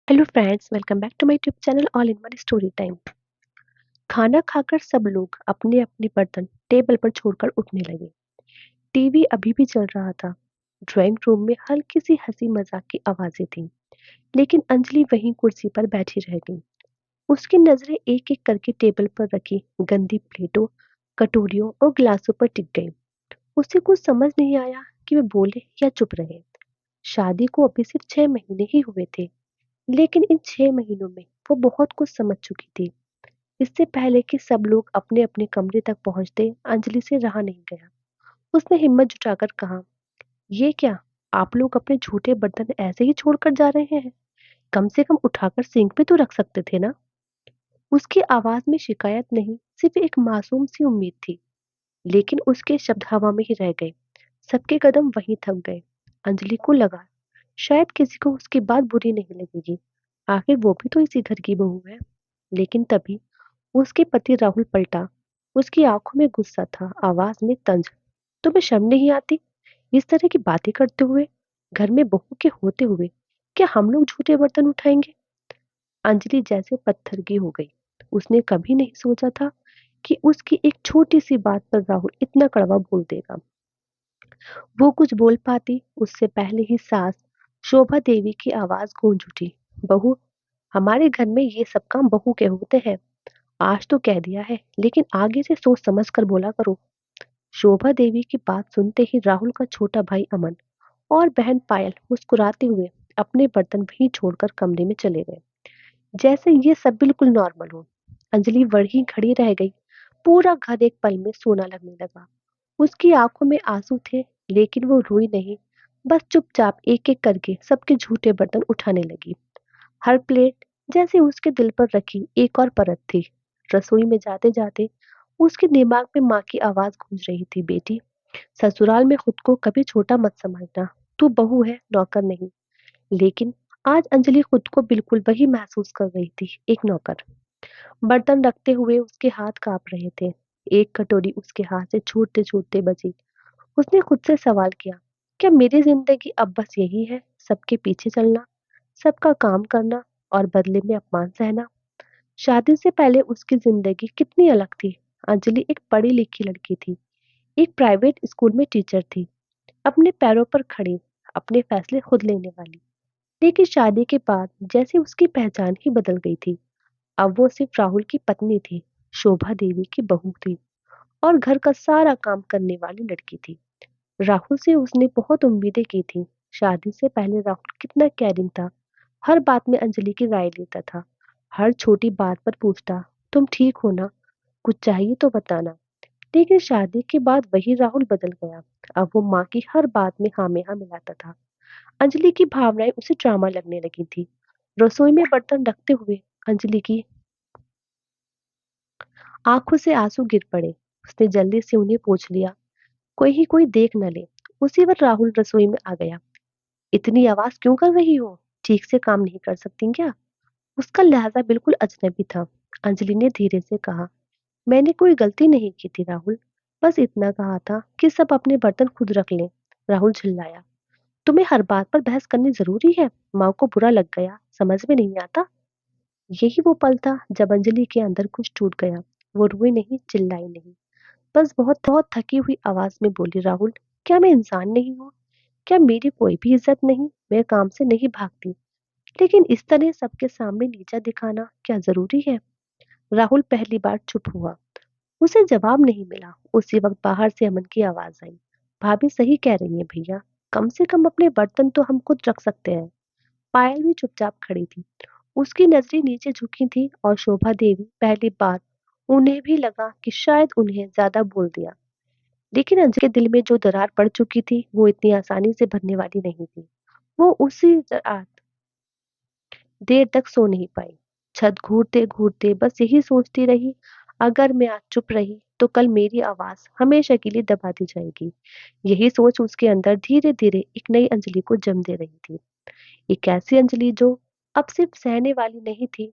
Hello friends, welcome back to my YouTube channel all in one story time. खाना खाकर सब लोग अपने अपने बर्तन टेबल पर छोड़कर उठने लगे। टीवी अभी भी चल रहा था। ड्राइंग रूम में हल्की सी हंसी मजाक की आवाजें थीं, लेकिन अंजलि वहीं कुर्सी पर बैठी रह गई। उसकी नजरें एक एक करके टेबल पर रखी गंदी प्लेटों, कटोरियों और गिलासों पर टिक गई। उसे कुछ समझ नहीं आया कि वे बोले या चुप रहे। शादी को अभी सिर्फ 6 महीने ही हुए थे, लेकिन इन 6 महीनों में वो बहुत कुछ समझ चुकी थी। इससे पहले कि सब लोग अपने अपने कमरे तक पहुंचते, अंजलि से रहा नहीं गया। उसने हिम्मत जुटाकर कहा, ये क्या, आप लोग अपने झूठे बर्तन ऐसे ही छोड़कर जा रहे हैं? कम से कम उठाकर सिंक पे तो रख सकते थे ना। उसकी आवाज में शिकायत नहीं, सिर्फ एक मासूम सी उम्मीद थी। लेकिन उसके शब्द हवा में ही रह गए। सबके कदम वहीं थम गए। अंजलि को लगा शायद किसी को उसकी बात बुरी नहीं लगेगी, आखिर वो भी तो इसी घर की बहू है। लेकिन तभी उसके पति राहुल पलटा। उसकी आंखों में गुस्सा था, आवाज में तंज। तुम्हें शर्म नहीं आती इस तरह की बातें करते हुए? घर में बहू के होते हुए क्या हम लोग झूठे बर्तन उठाएंगे? अंजलि जैसे पत्थर की हो गई। उसने कभी नहीं सोचा था कि उसकी एक छोटी सी बात पर राहुल इतना कड़वा बोल देगा। वो कुछ बोल पाती उससे पहले ही सास शोभा देवी की आवाज गूंज उठी। बहू, हमारे घर में ये सब काम बहू के होते हैं। आज तो कह दिया है, लेकिन आगे से सोच समझ कर बोला करो। शोभा देवी की बात सुनते ही राहुल का छोटा भाई अमन और बहन पायल मुस्कुराते हुए अपने बर्तन वहीं छोड़कर कमरे में चले गए, जैसे ये सब बिल्कुल नॉर्मल हो। अंजलि वहीं खड़ी रह गई। पूरा घर एक पल में सोना लगने लगा। उसकी आंखों में आंसू थे, लेकिन वो रोई नहीं, बस चुपचाप एक एक करके सबके झूठे बर्तन उठाने लगी। हर प्लेट जैसे उसके दिल पर रखी एक और परत थी। रसोई में जाते जाते उसके दिमाग में माँ की आवाज गूंज रही थी, बेटी, ससुराल में खुद को कभी छोटा मत समझना। तू बहू है, नौकर नहीं। लेकिन आज अंजलि खुद को बिल्कुल वही महसूस कर रही थी, एक नौकर। बर्तन रखते हुए उसके हाथ कांप रहे थे। एक कटोरी उसके हाथ से छूटते छूटते बची। उसने खुद से सवाल किया, क्या मेरी जिंदगी अब बस यही है, सबके पीछे चलना, सबका काम करना और बदले में अपमान सहना? शादी से पहले उसकी जिंदगी कितनी अलग थी। अंजलि एक पढ़ी लिखी लड़की थी, एक प्राइवेट स्कूल में टीचर थी, अपने पैरों पर खड़ी, अपने फैसले खुद लेने वाली। लेकिन शादी के बाद जैसे उसकी पहचान ही बदल गई थी। अब वो सिर्फ राहुल की पत्नी थी, शोभा देवी की बहू थी और घर का सारा काम करने वाली लड़की थी। राहुल से उसने बहुत उम्मीदें की थी। शादी से पहले राहुल कितना कैरिंग था, हर बात में अंजलि की राय लेता था, हर छोटी बात पर पूछता, तुम ठीक हो ना, कुछ चाहिए तो बताना। लेकिन शादी के बाद वही राहुल बदल गया। अब वो माँ की हर बात में हाँ में हाँ मिलाता था। अंजलि की भावनाएं उसे ड्रामा लगने लगी थी। रसोई में बर्तन रखते हुए अंजलि की आंखों से आंसू गिर पड़े। उसने जल्दी से उन्हें पोंछ लिया, कोई ही कोई देख न ले। उसी वक्त राहुल रसोई में आ गया। इतनी आवाज क्यों कर रही हो? ठीक से काम नहीं कर सकती क्या? उसका लहजा बिल्कुल अजनबी था। अंजलि ने धीरे से कहा, मैंने कोई गलती नहीं की थी राहुल, बस इतना कहा था कि सब अपने बर्तन खुद रख लें। राहुल चिल्लाया, तुम्हें हर बात पर बहस करनी जरूरी है? माँ को बुरा लग गया, समझ में नहीं आता? यही वो पल था जब अंजलि के अंदर कुछ टूट गया। वो रोई नहीं, चिल्लाई नहीं, बस बहुत बहुत थकी हुई आवाज में बोली, राहुल, क्या मैं इंसान नहीं हूँ? क्या मेरी कोई भी इज्जत नहीं? मैं काम से नहीं भागती, लेकिन इस तरह सबके सामने नीचा दिखाना क्या जरूरी है? राहुल पहली बार चुप हुआ। उसे जवाब नहीं मिला। उसी वक्त बाहर से अमन की आवाज आई, भाभी सही कह रही है भैया, कम से कम अपने बर्तन तो हम खुद रख सकते हैं। पायल भी चुपचाप खड़ी थी। उसकी नजरें नीचे झुकी थी और शोभा देवी पहली बार उन्हें भी लगा कि शायद उन्हें ज्यादा बोल दिया। लेकिन अंजलि के दिल में जो दरार पड़ चुकी थी वो इतनी आसानी से भरने वाली नहीं थी। वो उसी रात देर तक सो नहीं पाई। छत घूरते घूरते बस यही सोचती रही, अगर मैं आज चुप रही तो कल मेरी आवाज हमेशा के लिए दबा दी जाएगी। यही सोच उसके अंदर धीरे धीरे एक नई अंजलि को जन्म दे रही थी। एक ऐसी अंजलि जो अब सिर्फ सहने वाली नहीं थी।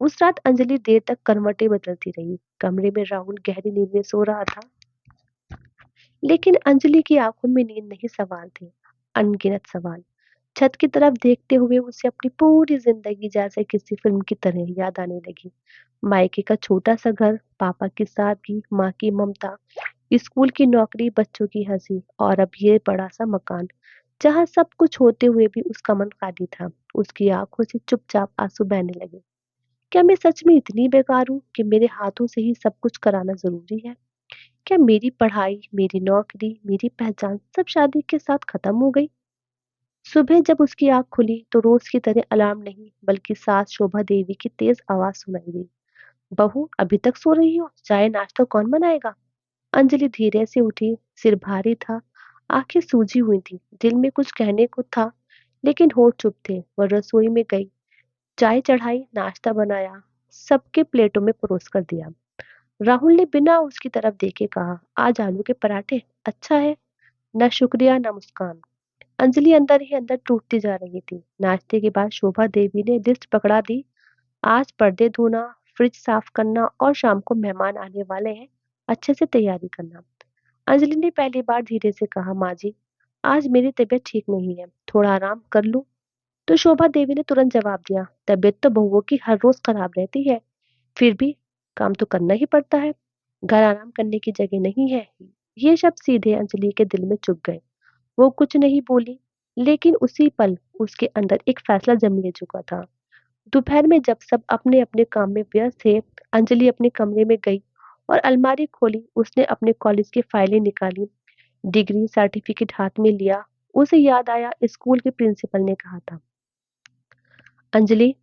उस रात अंजलि देर तक करवटें बदलती रही। कमरे में राहुल गहरी नींद में सो रहा था, लेकिन अंजलि की आंखों में नींद नहीं, सवाल थे, अनगिनत सवाल। छत की तरफ देखते हुए उसे अपनी पूरी जिंदगी जैसे किसी फिल्म की तरह याद आने लगी। मायके का छोटा सा घर, पापा की सादगी, माँ की ममता, स्कूल की नौकरी, बच्चों की हंसी और अब ये बड़ा सा मकान जहाँ सब कुछ होते हुए भी उसका मन खाली था। उसकी आंखों से चुपचाप आंसू बहने लगे। क्या मैं सच में इतनी बेकार हूँ कि मेरे हाथों से ही सब कुछ कराना जरूरी है? क्या मेरी पढ़ाई, मेरी नौकरी, मेरी पहचान सब शादी के साथ खत्म हो गई? सुबह जब उसकी आंख खुली तो रोज की तरह अलार्म नहीं बल्कि सास शोभा देवी की तेज आवाज सुनाई दी। बहू अभी तक सो रही हो? चाय नाश्ता कौन बनाएगा? अंजलि धीरे से उठी। सिर भारी था, आंखें सूजी हुई थी, दिल में कुछ कहने को था लेकिन होठ चुप थे। वह रसोई में गई, चाय चढ़ाई, नाश्ता बनाया, सबके प्लेटों में परोस कर दिया। राहुल ने बिना उसकी तरफ देखे कहा, आज आलू के पराठे? अच्छा है। न शुक्रिया न मुस्कान। अंजलि अंदर ही अंदर टूटती जा रही थी। नाश्ते के बाद शोभा देवी ने लिस्ट पकड़ा दी। आज पर्दे धोना, फ्रिज साफ करना और शाम को मेहमान आने वाले हैं, अच्छे से तैयारी करना। अंजलि ने पहली बार धीरे से कहा, माँ जी, आज मेरी तबीयत ठीक नहीं है, थोड़ा आराम कर लूं? तो शोभा देवी ने तुरंत जवाब दिया, तबीयत तो बहुओं की हर रोज खराब रहती है, फिर भी काम तो करना ही पड़ता है। घर आराम करने की जगह नहीं है। ये शब्द सीधे अंजलि के दिल में चुभ गए। वो कुछ नहीं बोली, लेकिन उसी पल उसके अंदर एक फैसला जम ले चुका था। दोपहर में जब सब अपने अपने काम में व्यस्त थे, अंजलि अपने कमरे में गई और अलमारी खोली। उसने अपने कॉलेज की फाइलें निकाली, डिग्री सर्टिफिकेट हाथ में लिया। उसे याद आया, स्कूल के प्रिंसिपल ने कहा था, अंजलि,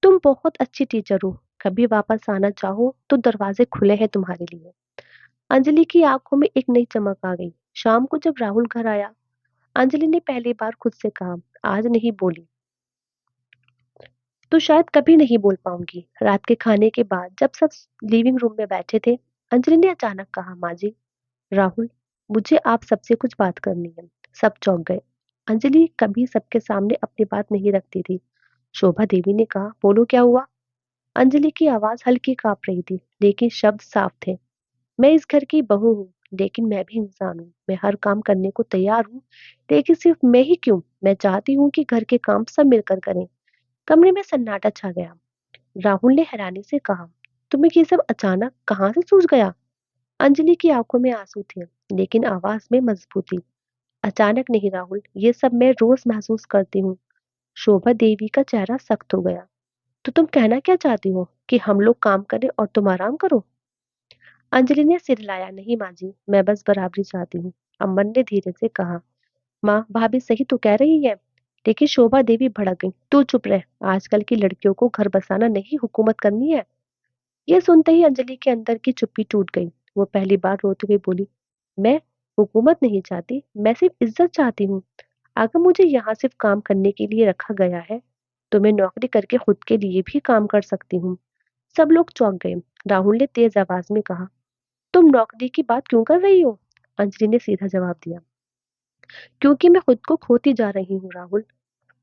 तुम बहुत अच्छी टीचर हो, कभी वापस आना चाहो तो दरवाजे खुले हैं तुम्हारे लिए। अंजलि की आंखों में एक नई चमक आ गई। शाम को जब राहुल घर आया, अंजलि ने पहली बार खुद से कहा, आज नहीं बोली तो शायद कभी नहीं बोल पाऊंगी। रात के खाने के बाद जब सब लिविंग रूम में बैठे थे, अंजलि ने अचानक कहा, माँ जी, राहुल, मुझे आप सबसे कुछ बात करनी है। सब चौंक गए। अंजलि कभी सबके सामने अपनी बात नहीं रखती थी। शोभा देवी ने कहा, बोलो क्या हुआ? अंजलि की आवाज हल्की कांप रही थी, लेकिन शब्द साफ थे। मैं इस घर की बहू हूँ, लेकिन मैं भी इंसान हूँ। मैं हर काम करने को तैयार हूँ, लेकिन सिर्फ मैं ही क्यों? मैं चाहती हूँ कि घर के काम सब मिलकर करें। कमरे में सन्नाटा छा गया। राहुल ने हैरानी से कहा, तुम्हें ये सब अचानक कहाँ से सूझ गया? अंजलि की आंखों में आंसू थे, लेकिन आवाज में मजबूती। अचानक नहीं राहुल, ये सब मैं रोज महसूस करती हूँ। शोभा देवी का चेहरा सख्त हो गया। तो तुम कहना क्या चाहती हो, कि हम लोग काम करें और तुम आराम करो? अंजलि ने सिर हिलाया, नहीं माँ जी, मैं बस बराबरी चाहती हूँ। अमन ने धीरे से कहा, माँ, भाभी सही तो कह रही है। लेकिन शोभा देवी भड़क गई, तू चुप रह, आजकल की लड़कियों को घर बसाना नहीं हुकूमत करनी है। ये सुनते ही अंजलि के अंदर की चुप्पी टूट गई। वो पहली बार रोते हुए बोली, मैं हुकूमत नहीं चाहती, मैं सिर्फ इज्जत चाहती हूँ। अगर मुझे यहाँ सिर्फ काम करने के लिए रखा गया है, तो मैं नौकरी करके खुद के लिए भी काम कर सकती हूँ। सब लोग चौंक गए। राहुल ने तेज आवाज में कहा, तुम नौकरी की बात क्यों कर रही हो? अंजलि ने सीधा जवाब दिया, क्योंकि मैं खुद को खोती जा रही हूँ राहुल।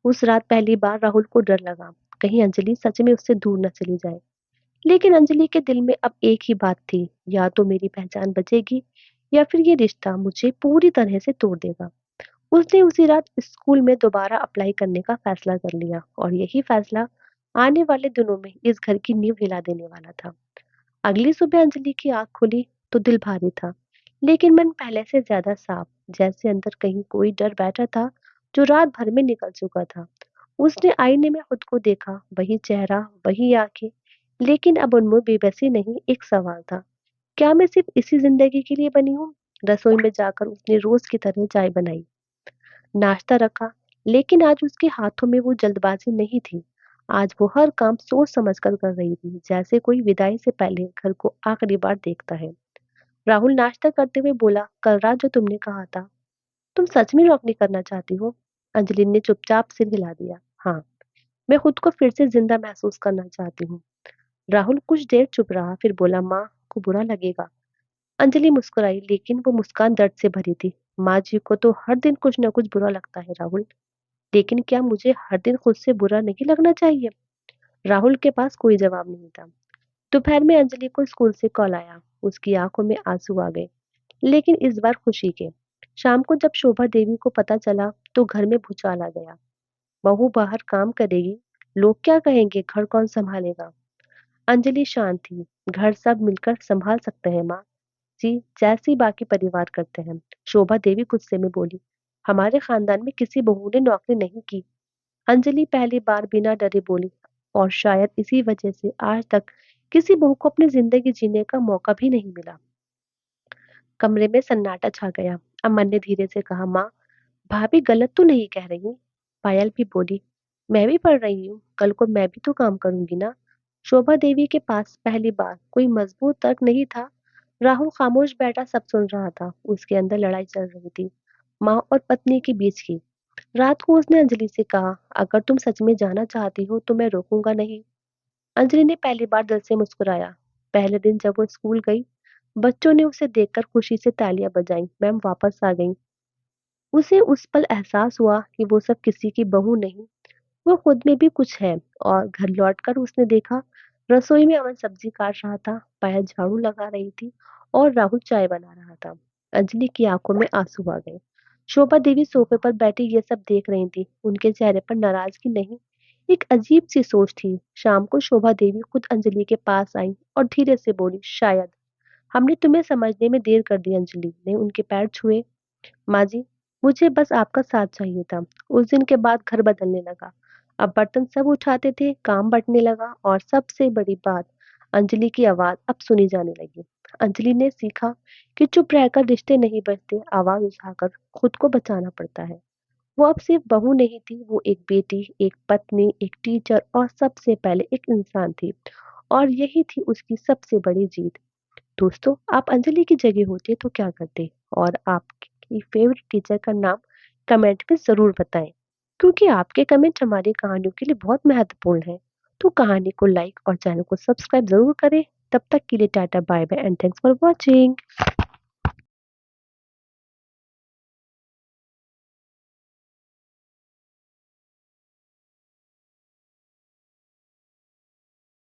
उस रात पहली बार राहुल को डर लगा, कहीं अंजलि सच में उससे दूर न चली जाए। लेकिन अंजलि के दिल में अब एक ही बात थी, या तो मेरी पहचान बचेगी या फिर ये रिश्ता मुझे पूरी तरह से तोड़ देगा। उसने उसी रात स्कूल में दोबारा अप्लाई करने का फैसला कर लिया और यही फैसला आने वाले दिनों में इस घर की नींव हिला देने वाला था। अगली सुबह अंजलि की आंख खुली तो दिल भारी था, लेकिन मन पहले से ज्यादा साफ, जैसे अंदर कहीं कोई डर बैठा था जो रात भर में निकल चुका था। उसने आईने में खुद को देखा, वही चेहरा, वही आंखें, लेकिन अब उनमें बेबसी नहीं, एक सवाल था, क्या मैं सिर्फ इसी जिंदगी के लिए बनी हूँ? रसोई में जाकर उसने रोज की तरह चाय बनाई, नाश्ता रखा, लेकिन आज उसके हाथों में वो जल्दबाजी नहीं थी। आज वो हर काम सोच समझ कर रही थी, जैसे कोई विदाई से पहले घर को आखिरी बार देखता है। राहुल नाश्ता करते हुए बोला, कल रात जो तुमने कहा था, तुम सच में नौकरी करना चाहती हो? अंजलि ने चुपचाप सिर हिला दिया, हाँ, मैं खुद को फिर से जिंदा महसूस करना चाहती हूँ। राहुल कुछ देर चुप रहा, फिर बोला, माँ को बुरा लगेगा। अंजलि मुस्कुराई, लेकिन वो मुस्कान दर्द से भरी थी। माँ जी को तो हर दिन कुछ न कुछ बुरा लगता है राहुल, लेकिन क्या मुझे हर दिन खुद से बुरा नहीं लगना चाहिए? राहुल के पास कोई जवाब नहीं था। दोपहर में अंजलि को स्कूल से कॉल आया। उसकी आंखों में आंसू आ गए, लेकिन इस बार खुशी के। शाम को जब शोभा देवी को पता चला तो घर में भूचाल आ गया। बहू बाहर काम करेगी, लोग क्या कहेंगे, घर कौन संभालेगा? अंजलि शांत थी। घर सब मिलकर संभाल सकते हैं माँ जी, जैसे बाकी परिवार करते हैं। शोभा देवी गुस्से में बोली, हमारे खानदान में किसी बहू ने नौकरी नहीं की। अंजलि पहली बार बिना डरे बोली, और शायद इसी वजह से आज तक किसी बहू को अपनी जिंदगी जीने का मौका भी नहीं मिला। कमरे में सन्नाटा छा गया। अमन ने धीरे से कहा, माँ, भाभी गलत तो नहीं कह रही? पायल भी बोली, मैं भी पढ़ रही हूँ, कल को मैं भी तो काम करूंगी ना। शोभा देवी के पास पहली बार कोई मजबूत तर्क नहीं था। राहुल खामोश बैठा सब सुन रहा था। उसके अंदर लड़ाई चल रही थी, माँ और पत्नी के बीच की। रात को उसने अंजलि से कहा, अगर तुम सच में जाना चाहती हो तो मैं रोकूंगा नहीं। अंजलि ने पहली बार दिल से मुस्कुराया। पहले दिन जब वो स्कूल गई, बच्चों ने उसे देखकर खुशी से तालियां बजाईं। मैम वापस आ गई। उसे उस पल एहसास हुआ कि वो सब किसी की बहू नहीं, वो खुद में भी कुछ है। और घर लौटकर उसने देखा, रसोई में अमन सब्जी काट रहा था, पायल झाड़ू लगा रही थी और राहुल चाय बना रहा था। अंजलि की आंखों में आंसू आ गए। शोभा देवी सोफे पर बैठी ये सब देख रही थी। उनके चेहरे पर नाराजगी नहीं, एक अजीब सी सोच थी। शाम को शोभा देवी खुद अंजलि के पास आई और धीरे से बोली, शायद हमने तुम्हें समझने में देर कर दी। अंजलि ने उनके पैर छुए। माँ जी, मुझे बस आपका साथ चाहिए था। उस दिन के बाद घर बदलने लगा। अब बर्तन सब उठाते थे, काम बंटने लगा, और सबसे बड़ी बात, अंजलि की आवाज अब सुनी जाने लगी। अंजलि ने सीखा कि चुप रहकर रिश्ते नहीं बचते, आवाज उठाकर खुद को बचाना पड़ता है। वो अब सिर्फ बहू नहीं थी, वो एक बेटी, एक पत्नी, एक टीचर और सबसे पहले एक इंसान थी। और यही थी उसकी सबसे बड़ी जीत। दोस्तों, आप अंजलि की जगह होते तो क्या करते? और आपकी फेवरेट टीचर का नाम कमेंट में ज़रूर बताएं, क्योंकि आपके कमेंट हमारी कहानियों के लिए बहुत महत्वपूर्ण है। तो कहानी को लाइक और चैनल को सब्सक्राइब ज़रूर करें। तब तक के लिए tata bye bye and thanks for watching.